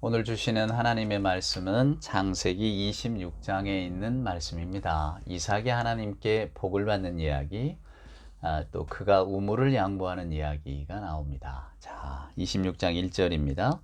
오늘 주시는 하나님의 말씀은 창세기 26장에 있는 말씀입니다. 이삭이 하나님께 복을 받는 이야기, 또 그가 우물을 양보하는 이야기가 나옵니다. 자, 26장 1절입니다.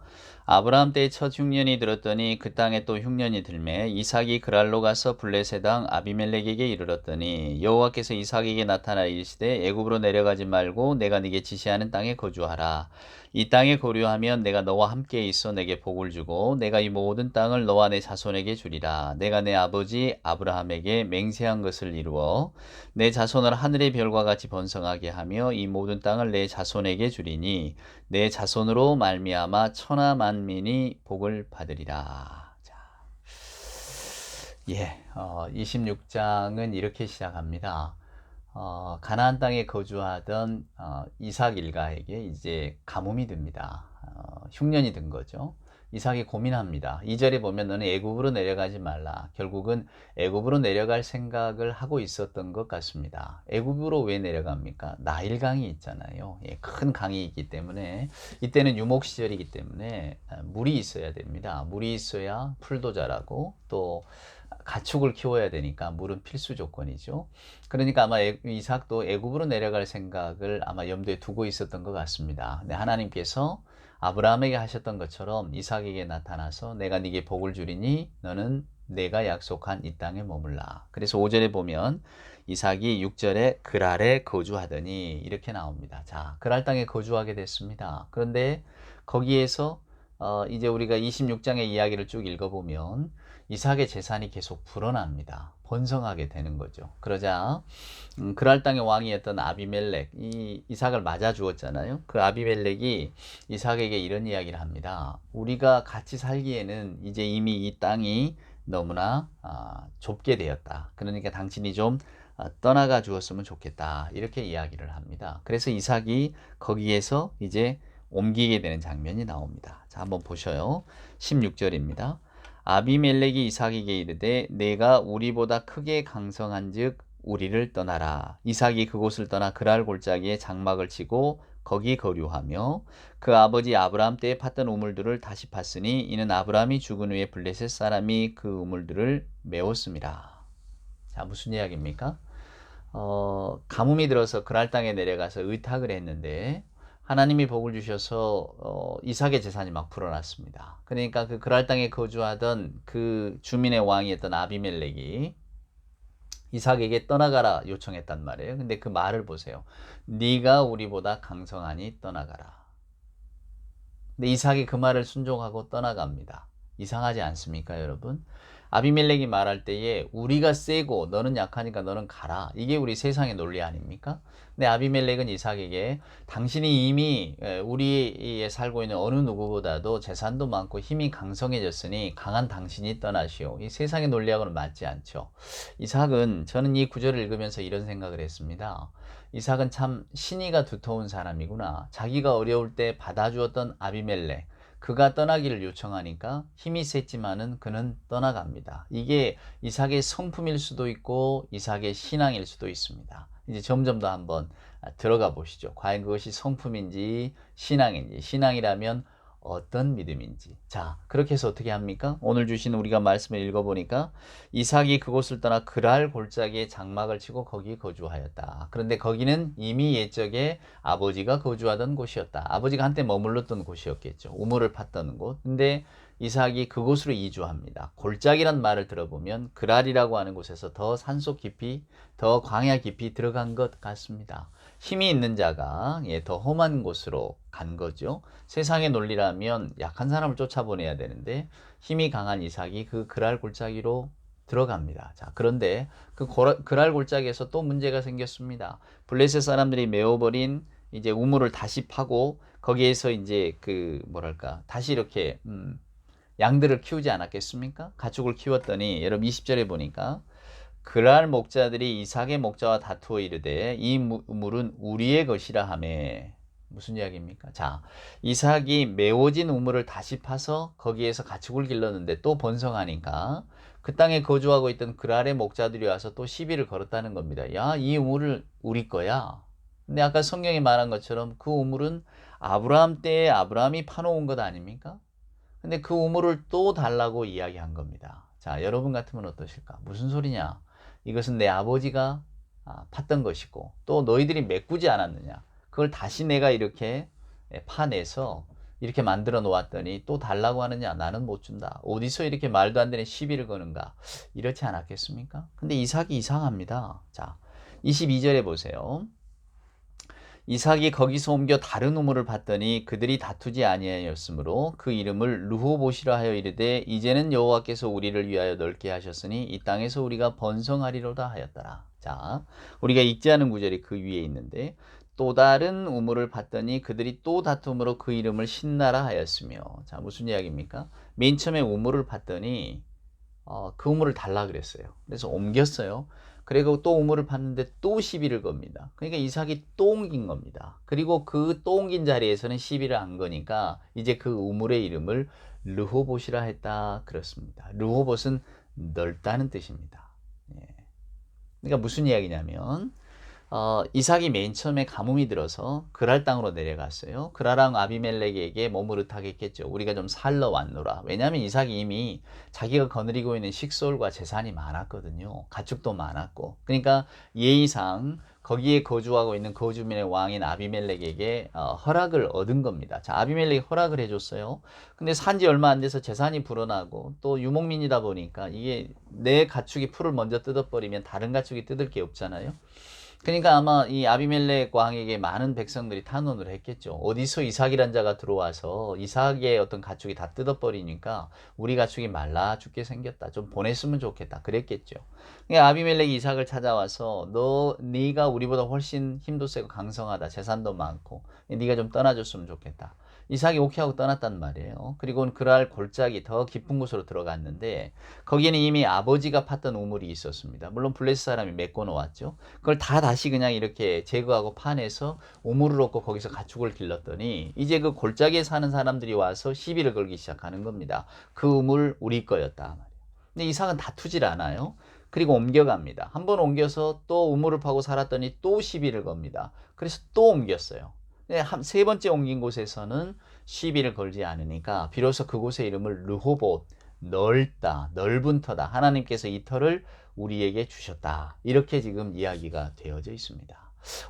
아브라함 때의 첫 흉년이 들었더니 그 땅에 또 흉년이 들매 이삭이 그랄로 가서 블레셋 왕 아비멜렉에게 이르렀더니 여호와께서 이삭에게 나타나 이르시되 애굽으로 내려가지 말고 내가 네게 지시하는 땅에 거주하라. 이 땅에 거류하면 내가 너와 함께 있어 내게 복을 주고 내가 이 모든 땅을 너와 내 자손에게 주리라. 내가 내 아버지 아브라함에게 맹세한 것을 이루어 내 자손을 하늘의 별과 같이 번성하게 하며 이 모든 땅을 내 자손에게 주리니 내 자손으로 말미암아 천하 만민이 복을 받으리라. 자, 26장은 이렇게 시작합니다. 가나안 땅에 거주하던 이삭 일가에게 이제 가뭄이 듭니다. 흉년이 든 거죠. 이삭이 고민합니다. 2절에 보면 너는 애굽으로 내려가지 말라. 결국은 애굽으로 내려갈 생각을 하고 있었던 것 같습니다. 애굽으로 왜 내려갑니까? 나일강이 있잖아요. 큰 강이 있기 때문에 이때는 유목 시절이기 때문에 물이 있어야 됩니다. 물이 있어야 풀도 자라고 또 가축을 키워야 되니까 물은 필수 조건이죠. 그러니까 아마 이삭도 애굽으로 내려갈 생각을 아마 염두에 두고 있었던 것 같습니다. 근데 하나님께서 아브라함에게 하셨던 것처럼 이삭에게 나타나서 내가 네게 복을 주리니 너는 내가 약속한 이 땅에 머물라. 그래서 5절에 보면 이삭이 6절에 그랄에 거주하더니 이렇게 나옵니다. 자, 그랄 땅에 거주하게 됐습니다. 그런데 거기에서 이제 우리가 26장의 이야기를 쭉 읽어보면 이삭의 재산이 계속 불어납니다. 번성하게 되는 거죠. 그러자 그랄 땅의 왕이었던 아비멜렉, 이 이삭을 맞아 주었잖아요. 그 아비멜렉이 이삭에게 이런 이야기를 합니다. 우리가 같이 살기에는 이제 이미 이 땅이 너무나 좁게 되었다. 그러니까 당신이 좀 떠나가 주었으면 좋겠다. 이렇게 이야기를 합니다. 그래서 이삭이 거기에서 이제 옮기게 되는 장면이 나옵니다. 자, 한번 보셔요. 16절입니다. 아비멜렉이 이삭에게 이르되 내가 우리보다 크게 강성한즉 우리를 떠나라. 이삭이 그곳을 떠나 그랄 골짜기에 장막을 치고 거기 거류하며 그 아버지 아브라함 때에 팠던 우물들을 다시 팠으니 이는 아브라함이 죽은 후에 블레셋 사람이 그 우물들을 메웠습니다. 자, 무슨 이야기입니까? 가뭄이 들어서 그랄 땅에 내려가서 의탁을 했는데 하나님이 복을 주셔서 이삭의 재산이 막 불어났습니다. 그러니까 그 그랄 땅에 거주하던 그 주민의 왕이었던 아비멜렉이 이삭에게 떠나가라 요청했단 말이에요. 근데 그 말을 보세요. 네가 우리보다 강성하니 떠나가라. 근데 이삭이 그 말을 순종하고 떠나갑니다. 이상하지 않습니까, 여러분? 아비멜렉이 말할 때에 우리가 세고 너는 약하니까 너는 가라. 이게 우리 세상의 논리 아닙니까? 근데 아비멜렉은 이삭에게 당신이 이미 우리에 살고 있는 어느 누구보다도 재산도 많고 힘이 강성해졌으니 강한 당신이 떠나시오. 이 세상의 논리하고는 맞지 않죠. 이삭은 저는 이 구절을 읽으면서 이런 생각을 했습니다. 이삭은 참 신의가 두터운 사람이구나. 자기가 어려울 때 받아주었던 아비멜렉. 그가 떠나기를 요청하니까 힘이 셌지만은 그는 떠나갑니다. 이게 이삭의 성품일 수도 있고 이삭의 신앙일 수도 있습니다. 이제 점점 더 한번 들어가 보시죠. 과연 그것이 성품인지 신앙인지, 신앙이라면 어떤 믿음인지. 자, 그렇게 해서 어떻게 합니까? 오늘 주신 우리가 말씀을 읽어보니까 이삭이 그곳을 떠나 그랄 골짜기에 장막을 치고 거기 거주하였다. 그런데 거기는 이미 옛적에 아버지가 거주하던 곳이었다. 아버지가 한때 머물렀던 곳이었겠죠. 우물을 팠던 곳. 근데 이삭이 그곳으로 이주합니다. 골짜기란 말을 들어보면 그랄이라고 하는 곳에서 더 산속 깊이, 더 광야 깊이 들어간 것 같습니다. 힘이 있는 자가 더 험한 곳으로 간 거죠. 세상의 논리라면 약한 사람을 쫓아보내야 되는데 힘이 강한 이삭이 그 그랄 골짜기로 들어갑니다. 자, 그런데 그 그랄 골짜기에서 또 문제가 생겼습니다. 블레셋 사람들이 메워버린 이제 우물을 다시 파고 거기에서 이제 그 뭐랄까 다시 이렇게 양들을 키우지 않았겠습니까? 가축을 키웠더니 여러분 20절에 보니까 그랄 목자들이 이삭의 목자와 다투어 이르되 이 우물은 우리의 것이라 하매 무슨 이야기입니까? 자, 이삭이 메워진 우물을 다시 파서 거기에서 가축을 길렀는데 또 번성하니까 그 땅에 거주하고 있던 그랄의 목자들이 와서 또 시비를 걸었다는 겁니다. 야, 이 우물을 우리 거야. 근데 아까 성경이 말한 것처럼 그 우물은 아브라함 때에 아브라함이 파놓은 것 아닙니까? 근데 그 우물을 또 달라고 이야기한 겁니다. 자, 여러분 같으면 어떠실까? 무슨 소리냐? 이것은 내 아버지가 팠던 것이고 또 너희들이 메꾸지 않았느냐? 그걸 다시 내가 이렇게 파내서 이렇게 만들어 놓았더니 또 달라고 하느냐? 나는 못 준다. 어디서 이렇게 말도 안 되는 시비를 거는가? 이렇지 않았겠습니까? 근데 이삭이 이상합니다. 자, 22절에 보세요. 이삭이 거기서 옮겨 다른 우물을 봤더니 그들이 다투지 아니하였으므로 그 이름을 르호봇이라 하여 이르되 이제는 여호와께서 우리를 위하여 넓게 하셨으니 이 땅에서 우리가 번성하리로다 하였더라. 자, 우리가 읽지 않은 구절이 그 위에 있는데 또 다른 우물을 봤더니 그들이 또 다툼으로 그 이름을 신나라 하였으며, 자, 무슨 이야기입니까? 맨 처음에 우물을 봤더니 그 우물을 달라 그랬어요. 그래서 옮겼어요. 그리고 또 우물을 봤는데 또 시비를 겁니다. 그러니까 이삭이 또 옮긴 겁니다. 그리고 그 또 옮긴 자리에서는 시비를 한 거니까 이제 그 우물의 이름을 르호봇이라 했다 그렇습니다. 르호봇은 넓다는 뜻입니다. 예. 그러니까 무슨 이야기냐면 이삭이 맨 처음에 가뭄이 들어서 그랄 땅으로 내려갔어요. 그라랑 아비멜렉에게 머무르다겠죠. 우리가 좀 살러 왔노라. 왜냐하면 이삭이 이미 자기가 거느리고 있는 식솔과 재산이 많았거든요. 가축도 많았고. 그러니까 예의상 거기에 거주하고 있는 거주민의 왕인 아비멜렉에게 허락을 얻은 겁니다. 자, 아비멜렉이 허락을 해줬어요. 근데 산지 얼마 안 돼서 재산이 불어나고 또 유목민이다 보니까 이게 내 가축이 풀을 먼저 뜯어버리면 다른 가축이 뜯을 게 없잖아요. 그러니까 아마 이 아비멜렉 왕에게 많은 백성들이 탄원을 했겠죠. 어디서 이삭이란 자가 들어와서 이삭의 어떤 가축이 다 뜯어버리니까 우리 가축이 말라 죽게 생겼다. 좀 보냈으면 좋겠다. 그랬겠죠. 그러니까 아비멜렉이 이삭을 찾아와서 네가 우리보다 훨씬 힘도 세고 강성하다. 재산도 많고 네가 좀 떠나줬으면 좋겠다. 이삭이 오케이 하고 떠났단 말이에요. 그리고는 그랄 골짜기 더 깊은 곳으로 들어갔는데 거기에는 이미 아버지가 팠던 우물이 있었습니다. 물론 블레스 사람이 메꿔 놓았죠. 그걸 다 다시 그냥 이렇게 제거하고 파내서 우물을 얻고 거기서 가축을 길렀더니 이제 그 골짜기에 사는 사람들이 와서 시비를 걸기 시작하는 겁니다. 그 우물 우리 거였다. 근데 이삭은 다투질 않아요. 그리고 옮겨갑니다. 한번 옮겨서 또 우물을 파고 살았더니 또 시비를 겁니다. 그래서 또 옮겼어요. 세 번째 옮긴 곳에서는 시비를 걸지 않으니까 비로소 그곳의 이름을 르호봇, 넓다, 넓은 터다. 하나님께서 이 터를 우리에게 주셨다. 이렇게 지금 이야기가 되어져 있습니다.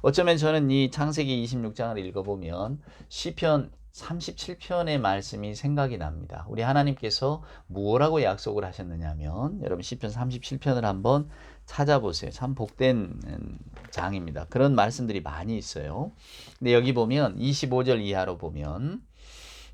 어쩌면 저는 이 창세기 26장을 읽어보면 시편 37편의 말씀이 생각이 납니다. 우리 하나님께서 무엇라고 약속을 하셨느냐면 여러분 시편 37편을 한번 찾아보세요. 참 복된 장입니다. 그런 말씀들이 많이 있어요. 근데 여기 보면 25절 이하로 보면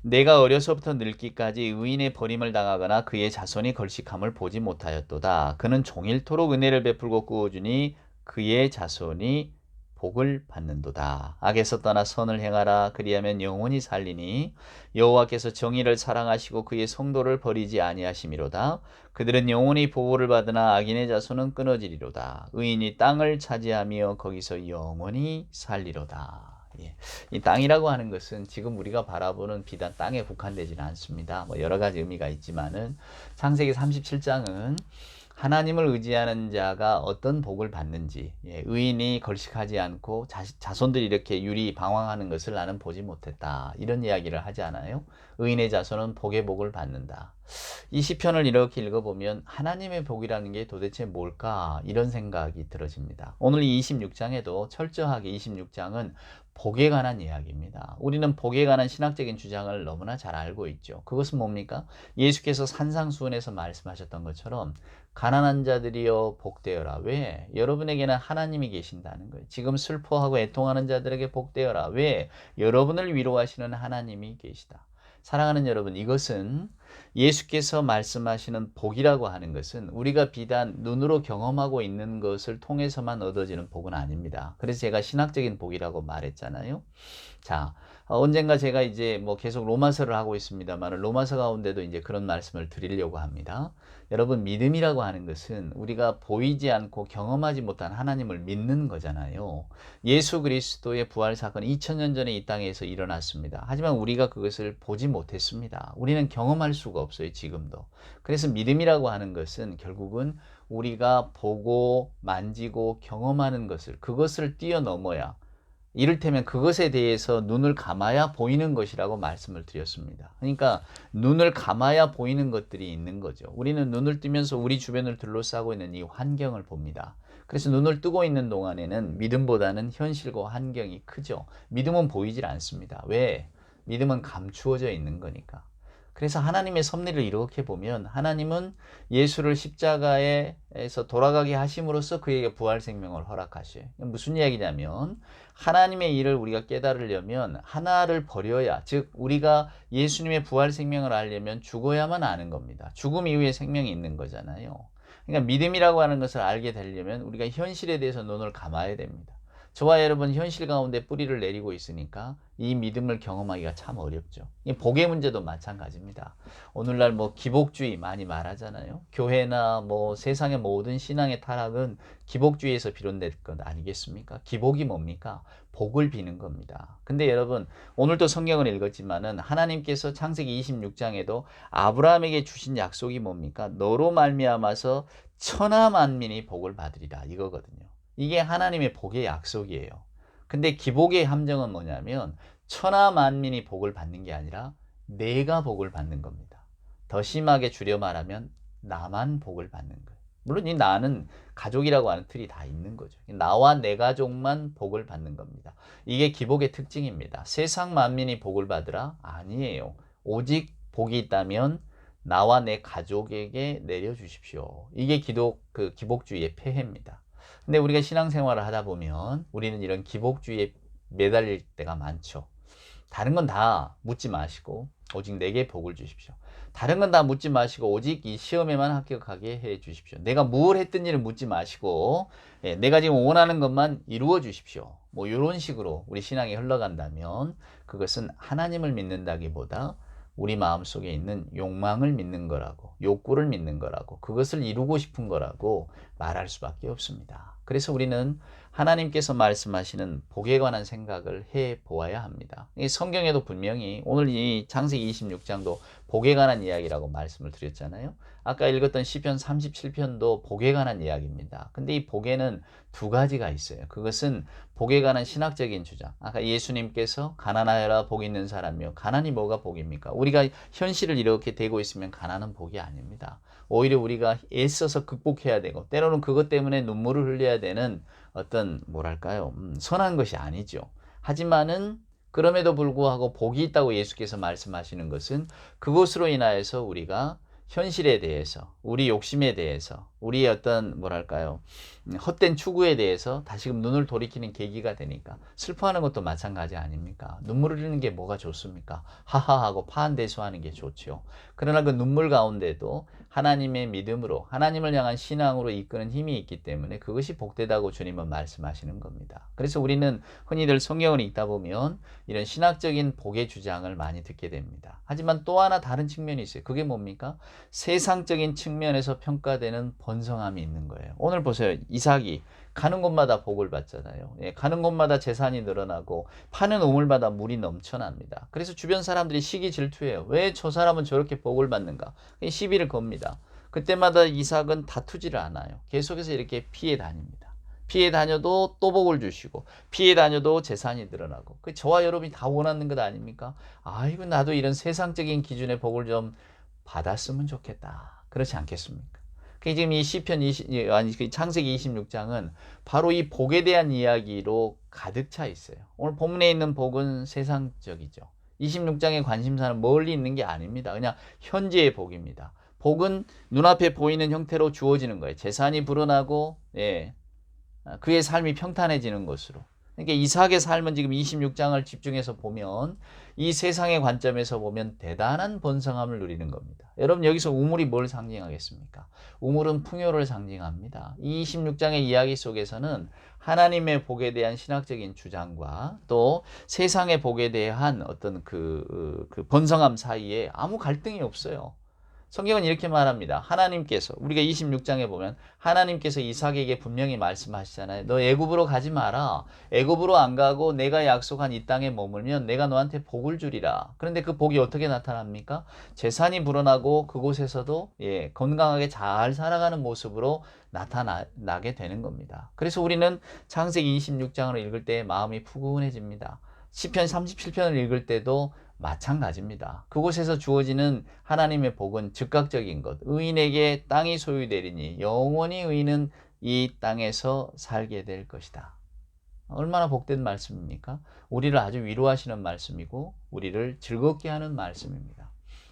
내가 어려서부터 늙기까지 의인의 버림을 당하거나 그의 자손이 걸식함을 보지 못하였도다. 그는 종일토록 은혜를 베풀고 구워주니 그의 자손이 복을 받는도다. 악에서 떠나 선을 행하라. 그리하면 영원히 살리니 여호와께서 정의를 사랑하시고 그의 성도를 버리지 아니하심이로다. 그들은 영원히 보호를 받으나 악인의 자손은 끊어지리로다. 의인이 땅을 차지하며 거기서 영원히 살리로다. 예. 이 땅이라고 하는 것은 지금 우리가 바라보는 비단 땅에 국한되지는 않습니다. 뭐 여러 가지 의미가 있지만은 창세기 37장은 하나님을 의지하는 자가 어떤 복을 받는지, 의인이 걸식하지 않고 자손들이 이렇게 유리 방황하는 것을 나는 보지 못했다. 이런 이야기를 하지 않아요? 의인의 자손은 복의 복을 받는다. 이 시편을 이렇게 읽어보면 하나님의 복이라는 게 도대체 뭘까? 이런 생각이 들어집니다. 오늘 이 26장에도 철저하게 26장은 복에 관한 이야기입니다. 우리는 복에 관한 신학적인 주장을 너무나 잘 알고 있죠. 그것은 뭡니까? 예수께서 산상수훈에서 말씀하셨던 것처럼 가난한 자들이여 복되어라. 왜? 여러분에게는 하나님이 계신다는 거예요. 지금 슬퍼하고 애통하는 자들에게 복되어라. 왜? 여러분을 위로하시는 하나님이 계시다. 사랑하는 여러분, 이것은 예수께서 말씀하시는 복이라고 하는 것은 우리가 비단 눈으로 경험하고 있는 것을 통해서만 얻어지는 복은 아닙니다. 그래서 제가 신학적인 복이라고 말했잖아요. 자, 언젠가 제가 이제 뭐 계속 로마서를 하고 있습니다만 로마서 가운데도 이제 그런 말씀을 드리려고 합니다. 여러분, 믿음이라고 하는 것은 우리가 보이지 않고 경험하지 못한 하나님을 믿는 거잖아요. 예수 그리스도의 부활 사건이 2000년 전에 이 땅에서 일어났습니다. 하지만 우리가 그것을 보지 못했습니다. 우리는 경험할 수가 없어요, 지금도. 그래서 믿음이라고 하는 것은 결국은 우리가 보고 만지고 경험하는 것을, 그것을 뛰어넘어야 이를테면 그것에 대해서 눈을 감아야 보이는 것이라고 말씀을 드렸습니다. 그러니까 눈을 감아야 보이는 것들이 있는 거죠. 우리는 눈을 뜨면서 우리 주변을 둘러싸고 있는 이 환경을 봅니다. 그래서 눈을 뜨고 있는 동안에는 믿음보다는 현실과 환경이 크죠. 믿음은 보이질 않습니다. 왜? 믿음은 감추어져 있는 거니까. 그래서 하나님의 섭리를 이렇게 보면 하나님은 예수를 십자가에서 돌아가게 하심으로써 그에게 부활 생명을 허락하셔요. 무슨 이야기냐면 하나님의 일을 우리가 깨달으려면 하나를 버려야, 즉 우리가 예수님의 부활 생명을 알려면 죽어야만 아는 겁니다. 죽음 이후에 생명이 있는 거잖아요. 그러니까 믿음이라고 하는 것을 알게 되려면 우리가 현실에 대해서 눈을 감아야 됩니다. 저와 여러분 현실 가운데 뿌리를 내리고 있으니까 이 믿음을 경험하기가 참 어렵죠. 복의 문제도 마찬가지입니다. 오늘날 뭐 기복주의 많이 말하잖아요. 교회나 뭐 세상의 모든 신앙의 타락은 기복주의에서 비롯된 것 아니겠습니까? 기복이 뭡니까? 복을 비는 겁니다. 근데 여러분 오늘도 성경을 읽었지만은 하나님께서 창세기 26장에도 아브라함에게 주신 약속이 뭡니까? 너로 말미암아서 천하 만민이 복을 받으리라 이거거든요. 이게 하나님의 복의 약속이에요. 근데 기복의 함정은 뭐냐면 천하 만민이 복을 받는 게 아니라 내가 복을 받는 겁니다. 더 심하게 줄여 말하면 나만 복을 받는 거예요. 물론 이 나는 가족이라고 하는 틀이 다 있는 거죠. 나와 내 가족만 복을 받는 겁니다. 이게 기복의 특징입니다. 세상 만민이 복을 받으라? 아니에요. 오직 복이 있다면 나와 내 가족에게 내려주십시오. 이게 기복주의의 폐해입니다. 근데 우리가 신앙생활을 하다 보면 우리는 이런 기복주의에 매달릴 때가 많죠. 다른 건 다 묻지 마시고 오직 내게 복을 주십시오. 다른 건 다 묻지 마시고 오직 이 시험에만 합격하게 해 주십시오. 내가 무엇 했든 일을 묻지 마시고 내가 지금 원하는 것만 이루어 주십시오. 뭐 이런 식으로 우리 신앙이 흘러간다면 그것은 하나님을 믿는다기보다 우리 마음속에 있는 욕망을 믿는 거라고, 욕구를 믿는 거라고, 그것을 이루고 싶은 거라고 말할 수밖에 없습니다. 그래서 우리는 하나님께서 말씀하시는 복에 관한 생각을 해 보아야 합니다. 성경에도 분명히 오늘 이 창세기 26장도 복에 관한 이야기라고 말씀을 드렸잖아요. 아까 읽었던 시편 37편도 복에 관한 이야기입니다. 근데 이 복에는 두 가지가 있어요. 그것은 복에 관한 신학적인 주장. 아까 예수님께서 가난하여라 복 있는 사람이요. 가난이 뭐가 복입니까? 우리가 현실을 이렇게 되고 있으면 가난은 복이 아닙니다. 오히려 우리가 애써서 극복해야 되고 때로는 그것 때문에 눈물을 흘려야 되는 어떤 뭐랄까요? 선한 것이 아니죠. 하지만은 그럼에도 불구하고 복이 있다고 예수께서 말씀하시는 것은 그것으로 인하여서 우리가 현실에 대해서, 우리 욕심에 대해서, 우리의 어떤 뭐랄까요? 헛된 추구에 대해서 다시금 눈을 돌이키는 계기가 되니까 슬퍼하는 것도 마찬가지 아닙니까? 눈물을 흘리는 게 뭐가 좋습니까? 하하하고 파한대소하는 게 좋죠. 그러나 그 눈물 가운데도 하나님의 믿음으로 하나님을 향한 신앙으로 이끄는 힘이 있기 때문에 그것이 복되다고 주님은 말씀하시는 겁니다. 그래서 우리는 흔히들 성경을 읽다 보면 이런 신학적인 복의 주장을 많이 듣게 됩니다. 하지만 또 하나 다른 측면이 있어요. 그게 뭡니까? 세상적인 측면에서 평가되는 번성함이 있는 거예요. 오늘 보세요. 이삭이 가는 곳마다 복을 받잖아요. 가는 곳마다 재산이 늘어나고 파는 우물마다 물이 넘쳐납니다. 그래서 주변 사람들이 시기 질투해요. 왜 저 사람은 저렇게 복을 받는가? 시비를 겁니다. 그때마다 이삭은 다투지를 않아요. 계속해서 이렇게 피해 다닙니다. 피해 다녀도 또 복을 주시고 피해 다녀도 재산이 늘어나고 저와 여러분이 다 원하는 것 아닙니까? 아이고 나도 이런 세상적인 기준의 복을 좀 받았으면 좋겠다. 그렇지 않겠습니까? 지금 이 시편 창세기 26장은 바로 이 복에 대한 이야기로 가득 차 있어요. 오늘 본문에 있는 복은 세상적이죠. 26장의 관심사는 멀리 있는 게 아닙니다. 그냥 현재의 복입니다. 복은 눈앞에 보이는 형태로 주어지는 거예요. 재산이 불어나고 그의 삶이 평탄해지는 것으로. 그러니까 이삭의 삶은 지금 26장을 집중해서 보면 이 세상의 관점에서 보면 대단한 번성함을 누리는 겁니다. 여러분 여기서 우물이 뭘 상징하겠습니까? 우물은 풍요를 상징합니다. 이 26장의 이야기 속에서는 하나님의 복에 대한 신학적인 주장과 또 세상의 복에 대한 어떤 그 번성함 사이에 아무 갈등이 없어요. 성경은 이렇게 말합니다. 하나님께서 우리가 26장에 보면 하나님께서 이삭에게 분명히 말씀하시잖아요. 너 애굽으로 가지 마라. 애굽으로 안 가고 내가 약속한 이 땅에 머물면 내가 너한테 복을 주리라. 그런데 그 복이 어떻게 나타납니까? 재산이 불어나고 그곳에서도 건강하게 잘 살아가는 모습으로 나타나게 되는 겁니다. 그래서 우리는 창세기 26장을 읽을 때 마음이 푸근해집니다. 시편 37편을 읽을 때도 마찬가지입니다. 그곳에서 주어지는 하나님의 복은 즉각적인 것. 의인에게 땅이 소유되리니 영원히 의인은 이 땅에서 살게 될 것이다. 얼마나 복된 말씀입니까? 우리를 아주 위로하시는 말씀이고 우리를 즐겁게 하는 말씀입니다.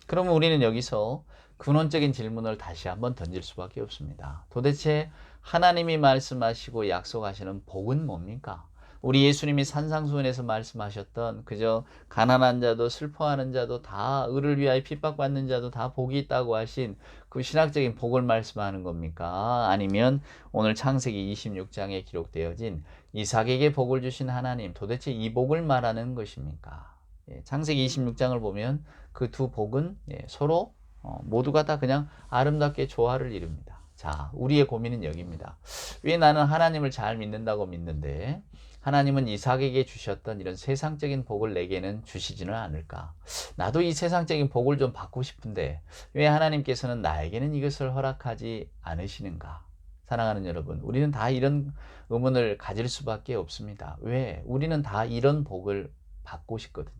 그러면 우리는 여기서 근원적인 질문을 다시 한번 던질 수밖에 없습니다. 도대체 하나님이 말씀하시고 약속하시는 복은 뭡니까? 우리 예수님이 산상수훈에서 말씀하셨던 그저 가난한 자도 슬퍼하는 자도 다 의를 위하여 핍박받는 자도 다 복이 있다고 하신 그 신학적인 복을 말씀하는 겁니까? 아니면 오늘 창세기 26장에 기록되어진 이삭에게 복을 주신 하나님, 도대체 이 복을 말하는 것입니까? 창세기 26장을 보면 그 두 복은 서로 모두가 다 그냥 아름답게 조화를 이룹니다. 자, 우리의 고민은 여기입니다. 왜 나는 하나님을 잘 믿는다고 믿는데 하나님은 이삭에게 주셨던 이런 세상적인 복을 내게는 주시지는 않을까? 나도 이 세상적인 복을 좀 받고 싶은데 왜 하나님께서는 나에게는 이것을 허락하지 않으시는가? 사랑하는 여러분, 우리는 다 이런 의문을 가질 수밖에 없습니다. 왜? 우리는 다 이런 복을 받고 싶거든요.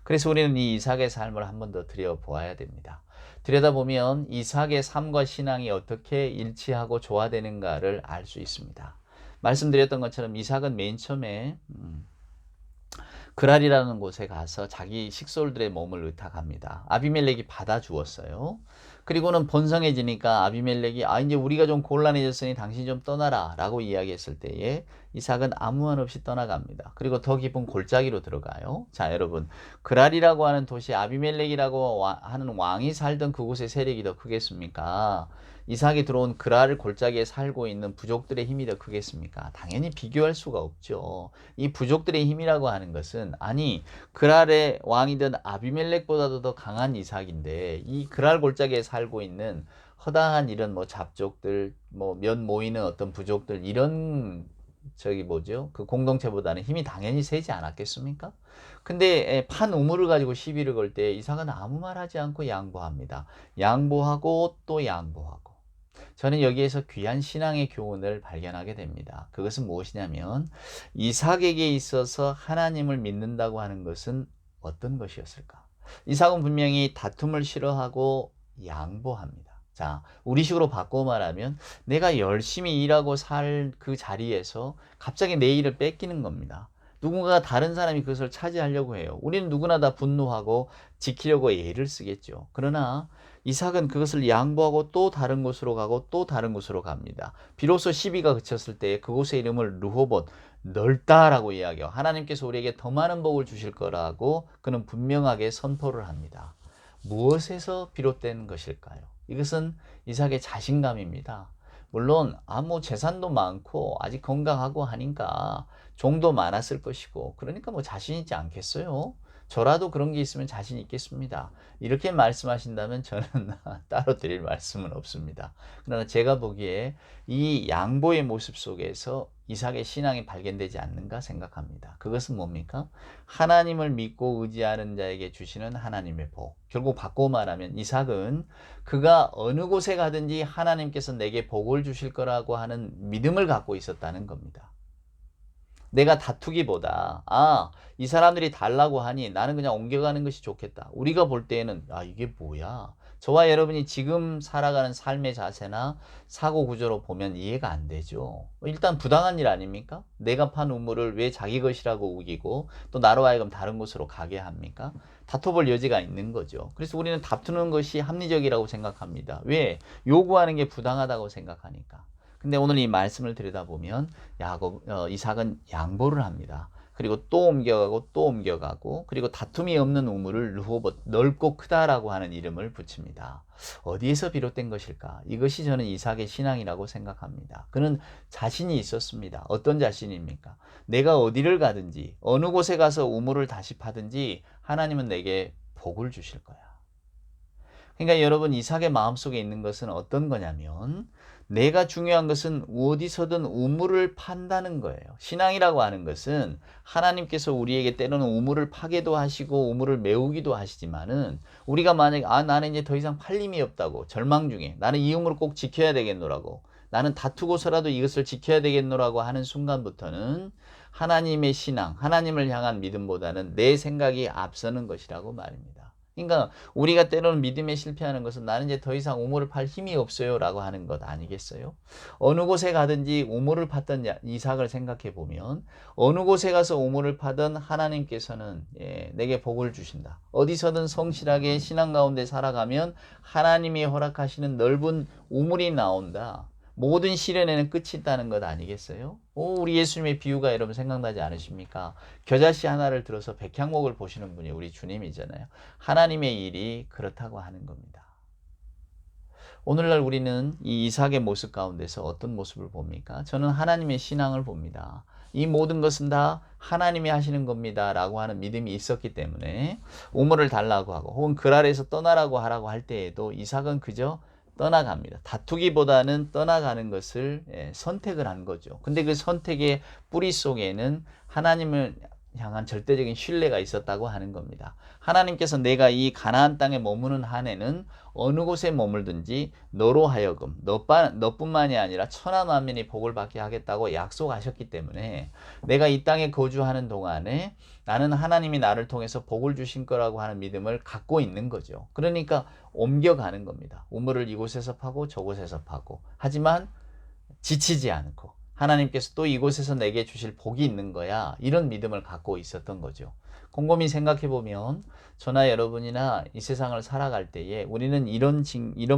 그래서 우리는 이 이삭의 삶을 한 번 더 들여보아야 됩니다. 들여다보면 이삭의 삶과 신앙이 어떻게 일치하고 조화되는가를 알 수 있습니다. 말씀드렸던 것처럼 이삭은 맨 처음에 그랄이라는 곳에 가서 자기 식솔들의 몸을 의탁합니다. 아비멜렉이 받아주었어요. 그리고는 번성해지니까 아비멜렉이 이제 우리가 좀 곤란해졌으니 당신이 좀 떠나라 라고 이야기했을 때에 이삭은 아무 말 없이 떠나갑니다. 그리고 더 깊은 골짜기로 들어가요. 자, 여러분, 그랄이라고 하는 도시, 아비멜렉이라고 하는 왕이 살던 그곳의 세력이 더 크겠습니까? 이삭이 들어온 그랄 골짜기에 살고 있는 부족들의 힘이 더 크겠습니까? 당연히 비교할 수가 없죠. 이 부족들의 힘이라고 하는 것은 그랄의 왕이던 아비멜렉보다도 더 강한 이삭인데 이 그랄 골짜기에 살고 있는 허다한 이런 잡족들, 몇 모이는 어떤 부족들 이런 그 공동체보다는 힘이 당연히 세지 않았겠습니까? 근데 판 우물을 가지고 시비를 걸 때 이삭은 아무 말 하지 않고 양보합니다. 양보하고 또 양보하고. 저는 여기에서 귀한 신앙의 교훈을 발견하게 됩니다. 그것은 무엇이냐면 이삭에게 있어서 하나님을 믿는다고 하는 것은 어떤 것이었을까? 이삭은 분명히 다툼을 싫어하고 양보합니다. 자, 우리식으로 바꿔 말하면 내가 열심히 일하고 살 그 자리에서 갑자기 내 일을 뺏기는 겁니다. 누군가 다른 사람이 그것을 차지하려고 해요. 우리는 누구나 다 분노하고 지키려고 애를 쓰겠죠. 그러나 이삭은 그것을 양보하고 또 다른 곳으로 가고 또 다른 곳으로 갑니다. 비로소 시비가 그쳤을 때 그곳의 이름을 르호봇, 넓다라고 이야기해요. 하나님께서 우리에게 더 많은 복을 주실 거라고 그는 분명하게 선포를 합니다. 무엇에서 비롯된 것일까요? 이것은 이삭의 자신감입니다. 물론 재산도 많고 아직 건강하고 하니까 종도 많았을 것이고 그러니까 자신 있지 않겠어요? 저라도 그런 게 있으면 자신 있겠습니다. 이렇게 말씀하신다면 저는 따로 드릴 말씀은 없습니다. 그러나 제가 보기에 이 양보의 모습 속에서 이삭의 신앙이 발견되지 않는가 생각합니다. 그것은 뭡니까? 하나님을 믿고 의지하는 자에게 주시는 하나님의 복. 결국 바꿔 말하면 이삭은 그가 어느 곳에 가든지 하나님께서 내게 복을 주실 거라고 하는 믿음을 갖고 있었다는 겁니다. 내가 다투기보다 이 사람들이 달라고 하니 나는 그냥 옮겨가는 것이 좋겠다. 우리가 볼 때에는 이게 뭐야? 저와 여러분이 지금 살아가는 삶의 자세나 사고 구조로 보면 이해가 안 되죠. 일단 부당한 일 아닙니까? 내가 판 우물을 왜 자기 것이라고 우기고 또 나로 하여금 다른 곳으로 가게 합니까? 다퉈볼 여지가 있는 거죠. 그래서 우리는 다투는 것이 합리적이라고 생각합니다. 왜? 요구하는 게 부당하다고 생각하니까. 근데 오늘 이 말씀을 들여다보면 이삭은 양보를 합니다. 그리고 또 옮겨가고 또 옮겨가고 그리고 다툼이 없는 우물을 르호봇, 넓고 크다라고 하는 이름을 붙입니다. 어디에서 비롯된 것일까? 이것이 저는 이삭의 신앙이라고 생각합니다. 그는 자신이 있었습니다. 어떤 자신입니까? 내가 어디를 가든지 어느 곳에 가서 우물을 다시 파든지 하나님은 내게 복을 주실 거야. 그러니까 여러분 이삭의 마음속에 있는 것은 어떤 거냐면 내가 중요한 것은 어디서든 우물을 판다는 거예요. 신앙이라고 하는 것은 하나님께서 우리에게 때로는 우물을 파게도 하시고 우물을 메우기도 하시지만은 우리가 만약에 나는 이제 더 이상 팔 힘이 없다고 절망 중에 나는 이 우물을 꼭 지켜야 되겠노라고 나는 다투고서라도 이것을 지켜야 되겠노라고 하는 순간부터는 하나님의 신앙, 하나님을 향한 믿음보다는 내 생각이 앞서는 것이라고 말입니다. 그러니까 우리가 때로는 믿음에 실패하는 것은 나는 이제 더 이상 우물을 팔 힘이 없어요 라고 하는 것 아니겠어요? 어느 곳에 가든지 우물을 팠던 이삭을 생각해 보면 어느 곳에 가서 우물을 파든 하나님께서는 내게 복을 주신다. 어디서든 성실하게 신앙 가운데 살아가면 하나님이 허락하시는 넓은 우물이 나온다. 모든 시련에는 끝이 있다는 것 아니겠어요? 우리 예수님의 비유가 여러분 생각나지 않으십니까? 겨자씨 하나를 들어서 백향목을 보시는 분이 우리 주님이잖아요. 하나님의 일이 그렇다고 하는 겁니다. 오늘날 우리는 이 이삭의 모습 가운데서 어떤 모습을 봅니까? 저는 하나님의 신앙을 봅니다. 이 모든 것은 다 하나님이 하시는 겁니다 라고 하는 믿음이 있었기 때문에 우물을 달라고 하고 혹은 그 아래에서 떠나라고 하라고 할 때에도 이삭은 그저 떠나갑니다. 다투기보다는 떠나가는 것을 선택을 한 거죠. 근데 그 선택의 뿌리 속에는 하나님을 향한 절대적인 신뢰가 있었다고 하는 겁니다. 하나님께서 내가 이 가나안 땅에 머무는 한해는 어느 곳에 머물든지 너로 하여금 너뿐만이 아니라 천하 만민이 복을 받게 하겠다고 약속하셨기 때문에 내가 이 땅에 거주하는 동안에 나는 하나님이 나를 통해서 복을 주신 거라고 하는 믿음을 갖고 있는 거죠. 그러니까 옮겨가는 겁니다. 우물을 이곳에서 파고 저곳에서 파고 하지만 지치지 않고 하나님께서 또 이곳에서 내게 주실 복이 있는 거야. 이런 믿음을 갖고 있었던 거죠. 곰곰이 생각해 보면 저나 여러분이나 이 세상을 살아갈 때에 우리는 이런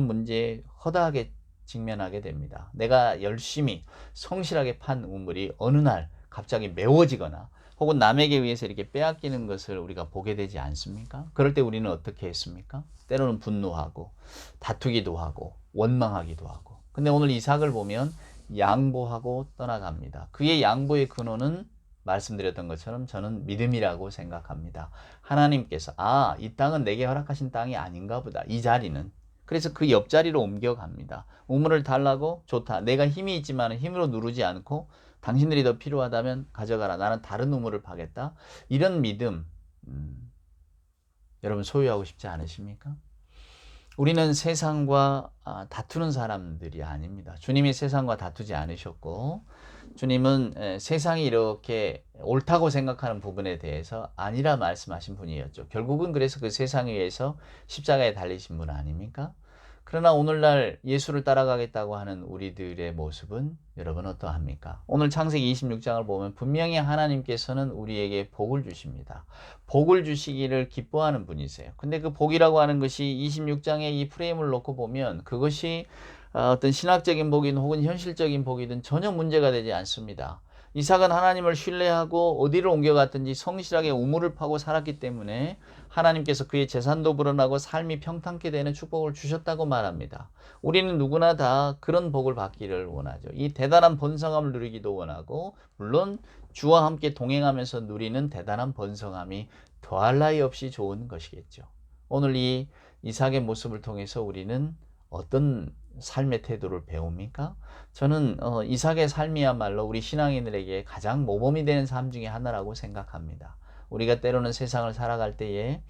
문제에 허다하게 직면하게 됩니다. 내가 열심히 성실하게 판 우물이 어느 날 갑자기 메워지거나 혹은 남에게 의해서 이렇게 빼앗기는 것을 우리가 보게 되지 않습니까? 그럴 때 우리는 어떻게 했습니까? 때로는 분노하고 다투기도 하고 원망하기도 하고. 근데 오늘 이삭을 보면 양보하고 떠나갑니다. 그의 양보의 근원은 말씀드렸던 것처럼 저는 믿음이라고 생각합니다. 하나님께서 이 땅은 내게 허락하신 땅이 아닌가 보다. 이 자리는. 그래서 그 옆자리로 옮겨갑니다. 우물을 달라고? 좋다. 내가 힘이 있지만 힘으로 누르지 않고 당신들이 더 필요하다면 가져가라. 나는 다른 우물을 파겠다. 이런 믿음 여러분 소유하고 싶지 않으십니까? 우리는 세상과 다투는 사람들이 아닙니다. 주님이 세상과 다투지 않으셨고 주님은 세상이 이렇게 옳다고 생각하는 부분에 대해서 아니라 말씀하신 분이었죠. 결국은 그래서 그 세상에 의해서 십자가에 달리신 분 아닙니까? 그러나 오늘날 예수를 따라가겠다고 하는 우리들의 모습은 여러분 어떠합니까? 오늘 창세기 26장을 보면 분명히 하나님께서는 우리에게 복을 주십니다. 복을 주시기를 기뻐하는 분이세요. 근데 그 복이라고 하는 것이 26장의 이 프레임을 놓고 보면 그것이 어떤 신학적인 복이든 혹은 현실적인 복이든 전혀 문제가 되지 않습니다. 이삭은 하나님을 신뢰하고 어디를 옮겨갔든지 성실하게 우물을 파고 살았기 때문에 하나님께서 그의 재산도 불어나고 삶이 평탄케 되는 축복을 주셨다고 말합니다. 우리는 누구나 다 그런 복을 받기를 원하죠. 이 대단한 번성함을 누리기도 원하고 물론 주와 함께 동행하면서 누리는 대단한 번성함이 더할 나위 없이 좋은 것이겠죠. 오늘 이 이삭의 모습을 통해서 우리는 어떤 삶의 태도를 배웁니까? 저는 이삭의 삶이야말로 우리 신앙인들에게 가장 모범이 되는 삶 중에 하나라고 생각합니다. 우리가 때로는 세상을 살아갈 때에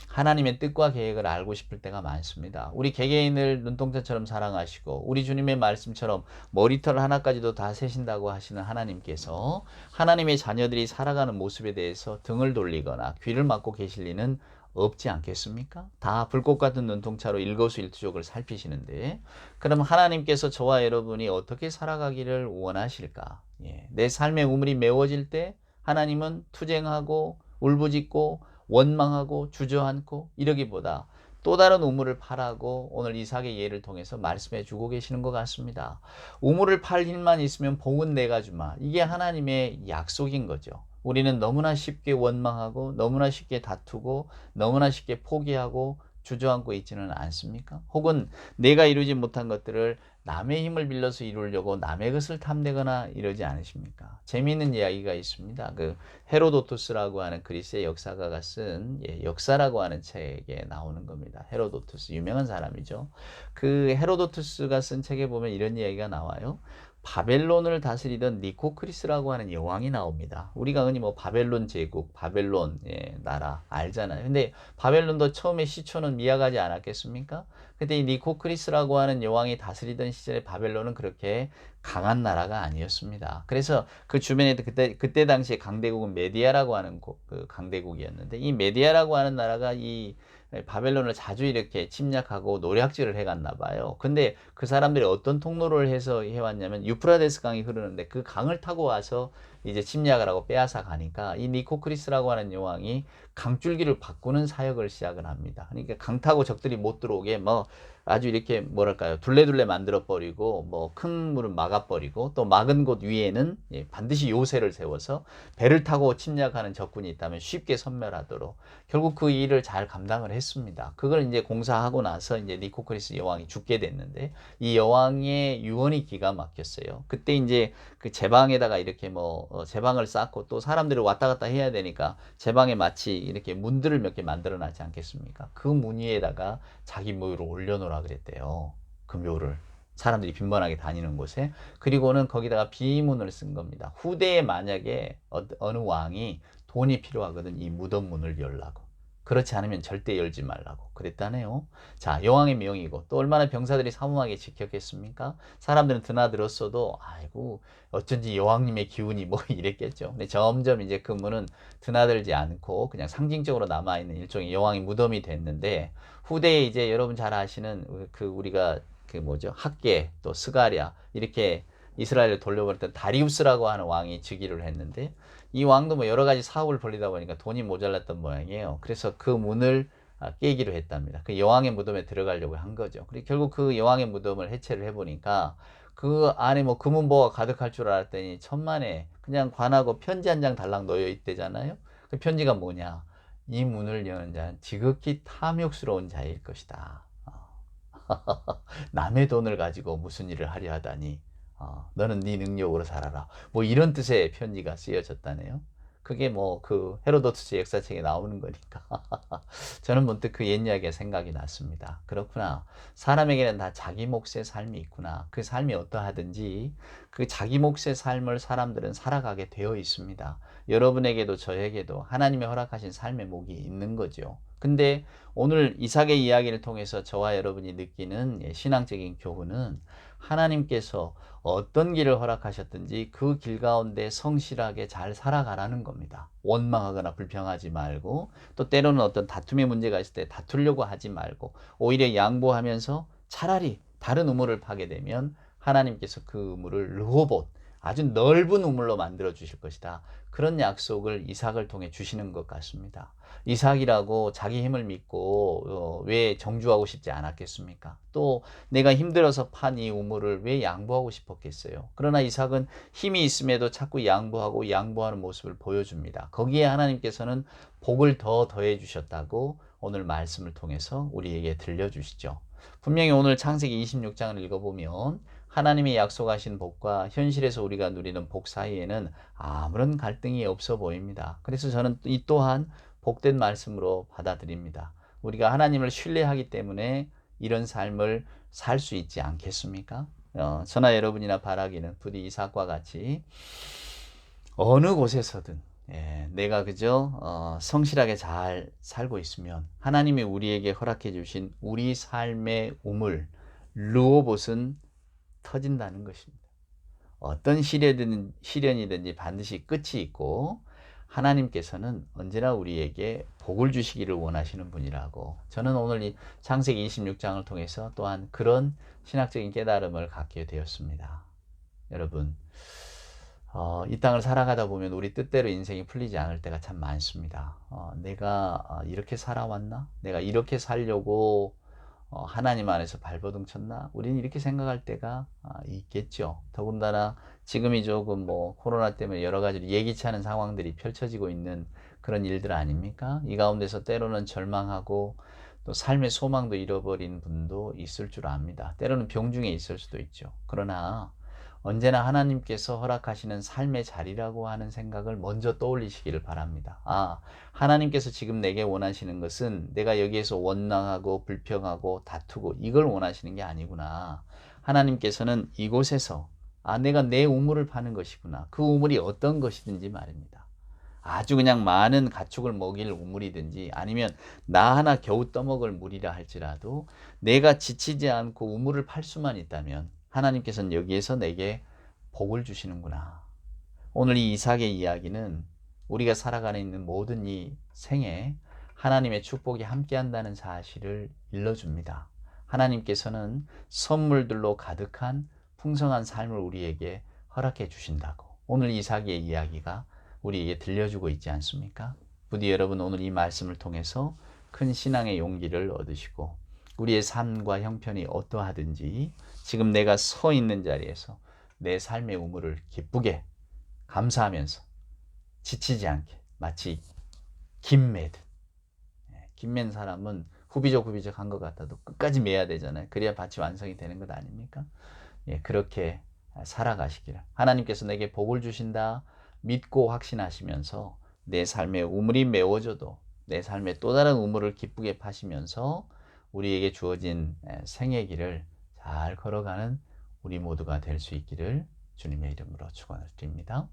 하나님의 뜻과 계획을 알고 싶을 때가 많습니다. 우리 개개인을 눈동자처럼 사랑하시고 우리 주님의 말씀처럼 머리털 하나까지도 다 세신다고 하시는 하나님께서 하나님의 자녀들이 살아가는 모습에 대해서 등을 돌리거나 귀를 막고 계실 리는 없지 않겠습니까? 다 불꽃 같은 눈동차로 일거수일투족을 살피시는데 그럼 하나님께서 저와 여러분이 어떻게 살아가기를 원하실까? 내 삶의 우물이 메워질 때 하나님은 투쟁하고 울부짖고 원망하고 주저앉고 이러기보다 또 다른 우물을 파라고 오늘 이삭의 예를 통해서 말씀해 주고 계시는 것 같습니다. 우물을 팔 힘만 있으면 복은 내가 주마. 이게 하나님의 약속인 거죠. 우리는 너무나 쉽게 원망하고 너무나 쉽게 다투고 너무나 쉽게 포기하고 주저앉고 있지는 않습니까? 혹은 내가 이루지 못한 것들을 남의 힘을 빌려서 이루려고 남의 것을 탐내거나 이러지 않으십니까? 재미있는 이야기가 있습니다. 그 헤로도투스라고 하는 그리스의 역사가가 쓴 역사라고 하는 책에 나오는 겁니다. 헤로도투스 유명한 사람이죠. 그 헤로도투스가 쓴 책에 보면 이런 이야기가 나와요. 바벨론을 다스리던 니코크리스라고 하는 여왕이 나옵니다. 우리가 흔히 뭐 바벨론 제국, 바벨론 나라 알잖아요. 근데 바벨론도 처음에 시초는 미약하지 않았겠습니까? 근데 이 니코크리스라고 하는 여왕이 다스리던 시절에 바벨론은 그렇게 강한 나라가 아니었습니다. 그래서 그 주변에 그때 당시에 강대국은 메디아라고 하는 그 강대국이었는데 이 메디아라고 하는 나라가 이 바벨론을 자주 이렇게 침략하고 노략질을 해갔나 봐요. 근데 그 사람들이 어떤 통로를 해서 해왔냐면 유프라데스 강이 흐르는데 그 강을 타고 와서 이제 침략을 하고 빼앗아 가니까 이 니코크리스라고 하는 여왕이 강줄기를 바꾸는 사역을 시작을 합니다. 그러니까 강 타고 적들이 못 들어오게 뭐 아주 이렇게 뭐랄까요 둘레둘레 만들어 버리고 뭐 큰 물을 막아 버리고 또 막은 곳 위에는 반드시 요새를 세워서 배를 타고 침략하는 적군이 있다면 쉽게 섬멸하도록 결국 그 일을 잘 감당을 했습니다. 그걸 이제 공사하고 나서 이제 니코크리스 여왕이 죽게 됐는데 이 여왕의 유언이 기가 막혔어요. 그때 이제 그 제방에다가 이렇게 뭐 제방을 쌓고 또 사람들이 왔다 갔다 해야 되니까 제방에 마치 이렇게 문들을 몇 개 만들어 놨지 않겠습니까? 그 문 위에다가 자기 묘를 올려놓으라 그랬대요. 그 묘를. 사람들이 빈번하게 다니는 곳에. 그리고는 거기다가 비문을 쓴 겁니다. 후대에 만약에 어느 왕이 돈이 필요하거든 이 무덤 문을 열라고. 그렇지 않으면 절대 열지 말라고 그랬다네요. 자, 여왕의 명이고 또 얼마나 병사들이 사모하게 지켰겠습니까? 사람들은 드나들었어도 아이고 어쩐지 여왕님의 기운이 뭐 이랬겠죠. 근데 점점 이제 그 문은 드나들지 않고 그냥 상징적으로 남아있는 일종의 여왕의 무덤이 됐는데 후대에 이제 여러분 잘 아시는 그 우리가 그 뭐죠? 학계 또 스가랴 이렇게 이스라엘을 돌려버렸던 다리우스라고 하는 왕이 즉위를 했는데 이 왕도 뭐 여러 가지 사업을 벌리다 보니까 돈이 모자랐던 모양이에요. 그래서 그 문을 깨기로 했답니다. 그 여왕의 무덤에 들어가려고 한 거죠. 그리고 결국 그 여왕의 무덤을 해체를 해보니까 그 안에 뭐 금은보가 가득할 줄 알았더니 천만에 그냥 관하고 편지 한 장 달랑 놓여 있대잖아요. 그 편지가 뭐냐? 이 문을 여는 자는 지극히 탐욕스러운 자일 것이다. 남의 돈을 가지고 무슨 일을 하려 하다니 너는 네 능력으로 살아라. 뭐 이런 뜻의 편지가 쓰여졌다네요. 그게 뭐 그 헤로도투스 역사책에 나오는 거니까 저는 문득 그 옛 이야기가 생각이 났습니다. 그렇구나. 사람에게는 다 자기 몫의 삶이 있구나. 그 삶이 어떠하든지 그 자기 몫의 삶을 사람들은 살아가게 되어 있습니다. 여러분에게도 저에게도 하나님의 허락하신 삶의 몫이 있는 거죠. 근데 오늘 이삭의 이야기를 통해서 저와 여러분이 느끼는 신앙적인 교훈은 하나님께서 어떤 길을 허락하셨든지 그 길 가운데 성실하게 잘 살아가라는 겁니다. 원망하거나 불평하지 말고 또 때로는 어떤 다툼의 문제가 있을 때 다투려고 하지 말고 오히려 양보하면서 차라리 다른 우물을 파게 되면 하나님께서 그 우물을 르호봇 아주 넓은 우물로 만들어 주실 것이다. 그런 약속을 이삭을 통해 주시는 것 같습니다. 이삭이라고 자기 힘을 믿고 왜 정주하고 싶지 않았겠습니까? 또 내가 힘들어서 판 이 우물을 왜 양보하고 싶었겠어요? 그러나 이삭은 힘이 있음에도 자꾸 양보하고 양보하는 모습을 보여줍니다. 거기에 하나님께서는 복을 더 더해 주셨다고 오늘 말씀을 통해서 우리에게 들려주시죠. 분명히 오늘 창세기 26장을 읽어보면 하나님이 약속하신 복과 현실에서 우리가 누리는 복 사이에는 아무런 갈등이 없어 보입니다. 그래서 저는 이 또한 복된 말씀으로 받아들입니다. 우리가 하나님을 신뢰하기 때문에 이런 삶을 살 수 있지 않겠습니까? 저나 여러분이나 바라기는 부디 이삭과 같이 어느 곳에서든 내가 그저 성실하게 잘 살고 있으면 하나님이 우리에게 허락해 주신 우리 삶의 우물 르호봇은 터진다는 것입니다. 어떤 시련이든지 반드시 끝이 있고 하나님께서는 언제나 우리에게 복을 주시기를 원하시는 분이라고 저는 오늘 이 창세기 26장을 통해서 또한 그런 신학적인 깨달음을 갖게 되었습니다. 여러분 이 땅을 살아가다 보면 우리 뜻대로 인생이 풀리지 않을 때가 참 많습니다. 내가 이렇게 살아왔나? 내가 이렇게 살려고 하나님 안에서 발버둥 쳤나? 우리는 이렇게 생각할 때가 있겠죠. 더군다나 지금이 조금 뭐 코로나 때문에 여러 가지로 예기치 않은 상황들이 펼쳐지고 있는 그런 일들 아닙니까? 이 가운데서 때로는 절망하고 또 삶의 소망도 잃어버린 분도 있을 줄 압니다. 때로는 병중에 있을 수도 있죠. 그러나 언제나 하나님께서 허락하시는 삶의 자리라고 하는 생각을 먼저 떠올리시기를 바랍니다. 아, 하나님께서 지금 내게 원하시는 것은 내가 여기에서 원망하고 불평하고 다투고 이걸 원하시는 게 아니구나. 하나님께서는 이곳에서 내가 내 우물을 파는 것이구나. 그 우물이 어떤 것이든지 말입니다. 아주 그냥 많은 가축을 먹일 우물이든지 아니면 나 하나 겨우 떠먹을 물이라 할지라도 내가 지치지 않고 우물을 팔 수만 있다면 하나님께서는 여기에서 내게 복을 주시는구나. 오늘 이 이삭의 이야기는 우리가 살아가는 있는 모든 이 생에 하나님의 축복이 함께한다는 사실을 일러줍니다. 하나님께서는 선물들로 가득한 풍성한 삶을 우리에게 허락해 주신다고. 오늘 이삭의 이야기가 우리에게 들려주고 있지 않습니까? 부디 여러분 오늘 이 말씀을 통해서 큰 신앙의 용기를 얻으시고 우리의 삶과 형편이 어떠하든지 지금 내가 서 있는 자리에서 내 삶의 우물을 기쁘게 감사하면서 지치지 않게 마치 김 매듯, 김 맨 사람은 후비적 한 것 같아도 끝까지 매야 되잖아요. 그래야 밭이 완성이 되는 것 아닙니까? 그렇게 살아가시기를 하나님께서 내게 복을 주신다 믿고 확신하시면서 내 삶의 우물이 메워져도 내 삶의 또 다른 우물을 기쁘게 파시면서 우리에게 주어진 생의 길을 잘 걸어가는 우리 모두가 될 수 있기를 주님의 이름으로 축원을 드립니다.